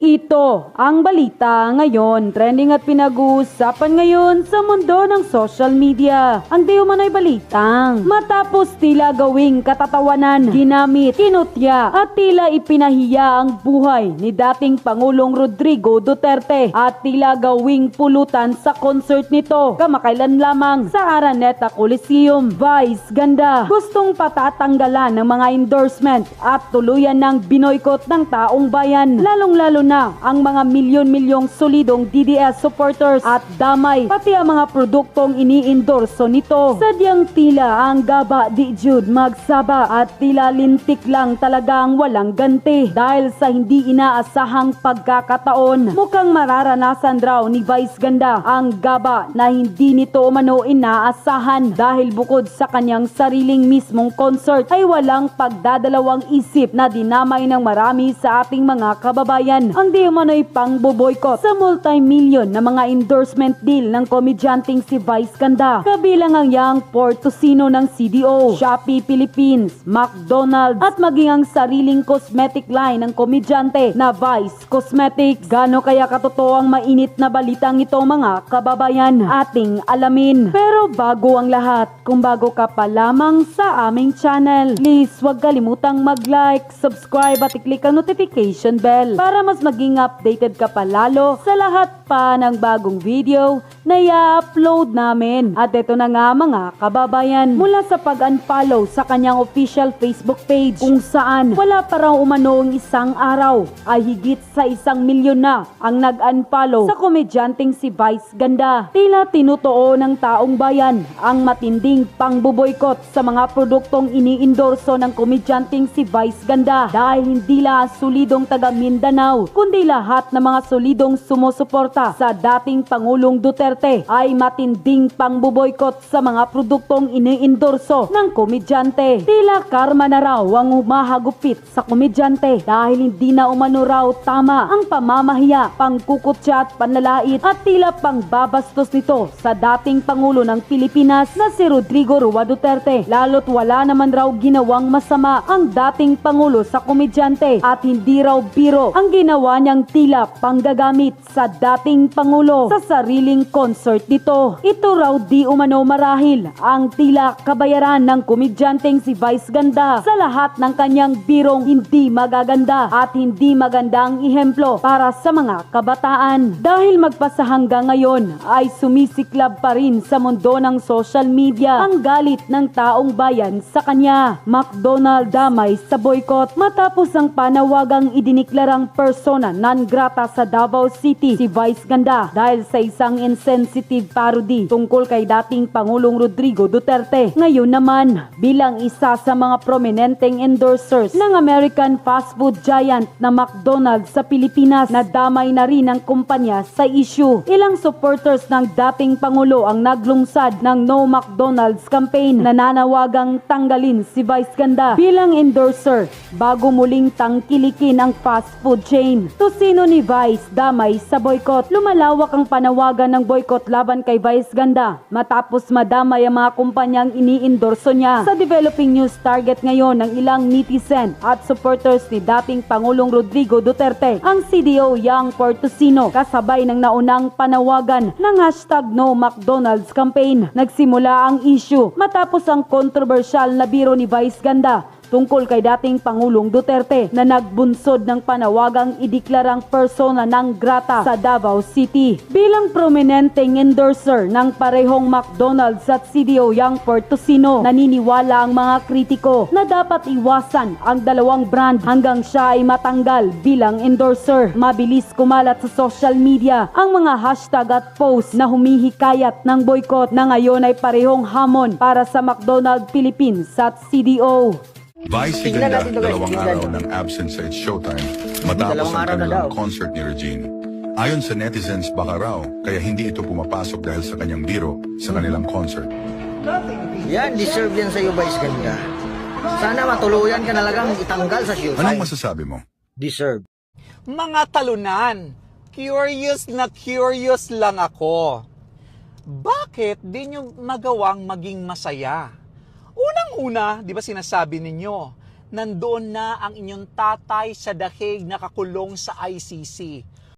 Ito ang balita ngayon, trending at pinag-uusapan ngayon sa mundo ng social media. Ang di umano'y balitang matapos tila gawing katatawanan, ginamit, kinutya at tila ipinahiya ang buhay ni dating Pangulong Rodrigo Duterte at tila gawing pulutan sa concert nito kamakailan lamang sa Araneta Coliseum. Vice Ganda gustong patatanggalan ng mga endorsement at tuluyan ng binoykot ng taong bayan, lalong-lalo na ang mga milyon-milyong solidong DDS supporters at damay pati ang mga produktong ini-endorso nito. Sadyang tila ang gaba di jud magsaba at tila lintik lang talaga ang walang ganti dahil sa hindi inaasahang pagkakataon. Mukhang mararanasan raw ni Vice Ganda ang gaba na hindi nito umano inaasahan dahil bukod sa kanyang sariling mismong concert ay walang pagdadalawang isip na dinamay ng marami sa ating mga kababayan ang di umano'y pang-boboykot sa multi-million na mga endorsement deal ng komedyanteng si Vice Ganda. Kabilang ang Young Portosino ng CDO, Shopee Philippines, McDonald's at maging ang sariling cosmetic line ng komedyante na Vice Cosmetics. Gaano kaya katotoo ang mainit na balitang ito mga kababayan? Ating alamin. Pero bago ang lahat, kung bago ka pa lamang sa aming channel, please huwag kalimutang mag-like, subscribe at i-click ang notification bell para mas maging updated ka pa lalo sa lahat pa ng bagong video na i-upload namin. At ito na nga mga kababayan, mula sa pag-unfollow sa kanyang official Facebook page kung saan wala pa raw umanoong isang araw ay higit sa 1,000,000 na ang nag-unfollow sa komedyanteng si Vice Ganda. Tila tinutuo ng taong bayan ang matinding pangboboykot sa mga produktong ini-endorso ng komedyanteng si Vice Ganda dahil hindi lang solidong taga Mindanao kundi lahat ng mga solidong sumusuporta sa dating Pangulong Duterte ay matinding pangboboykot sa mga produktong ini-endorso ng komedyante. Tila karma na raw ang humahagupit sa komedyante dahil hindi na umano raw tama ang pamamahiya, pangkukutya at panlalait at tila pangbabastos nito sa dating Pangulo ng Pilipinas na si Rodrigo Roa Duterte. Lalo't wala naman raw ginawang masama ang dating Pangulo sa komedyante at hindi raw biro ang ginawa niyang tila panggagamit sa dating Pangulo sa sariling concert nito. Ito raw di umano marahil ang tila kabayaran ng komedyanteng si Vice Ganda sa lahat ng kanyang birong hindi magaganda at hindi magandang ihemplo para sa mga kabataan. Dahil magpasa hanggang ngayon ay sumisiklab pa rin sa mundo ng social media ang galit ng taong bayan sa kanya. McDonald damay sa boycott matapos ang panawagang idiniklarang persona non grata sa Davao City si Vice Ganda dahil sa isang insensitive parody tungkol kay dating Pangulong Rodrigo Duterte. Ngayon naman, bilang isa sa mga prominenteng endorsers ng American fast food giant na McDonald's sa Pilipinas, nadamay na rin ang kumpanya sa issue. Ilang supporters ng dating Pangulo ang naglungsad ng No McDonald's campaign na nanawagang tanggalin si Vice Ganda bilang endorser bago muling tangkilikin ang fast food chain. Tosino ni Vice damay sa boycott. Lumalawak ang panawagan ng boycott laban kay Vice Ganda matapos madamay ang mga kumpanyang ini-endorso niya. Sa developing news target ngayon ng ilang netizen at supporters ni dating Pangulong Rodrigo Duterte ang CDO Young Portosino kasabay ng naunang panawagan ng hashtag No McDonald's campaign. Nagsimula ang issue matapos ang kontrobersyal na biro ni Vice Ganda tungkol kay dating Pangulong Duterte na nagbunsod ng panawagang ideklarang persona non grata sa Davao City. Bilang prominenteng endorser ng parehong McDonald's at CDO Young Portosino, naniniwala ang mga kritiko na dapat iwasan ang dalawang brand hanggang siya ay matanggal bilang endorser. Mabilis kumalat sa social media ang mga hashtag at post na humihikayat ng boycott na ngayon ay parehong hamon para sa McDonald's Philippines at CDO. Vice Ganda, dalawang araw ng absence sa It's Showtime matapos ang kanilang concert ni Regine. Ayon sa netizens, baka raw kaya hindi ito pumapasok dahil sa kanyang biro sa kanilang concert. Yan, deserve yan sa'yo, Vice Ganda. Sana matuluyan ka na lang itanggal sa Showtime. Anong masasabi mo? Deserve. Mga talunan, curious na curious lang ako. Bakit di nyo magawang maging masaya? Unang-una, di ba sinasabi ninyo, nandoon na ang inyong tatay sa dahig nakakulong sa ICC.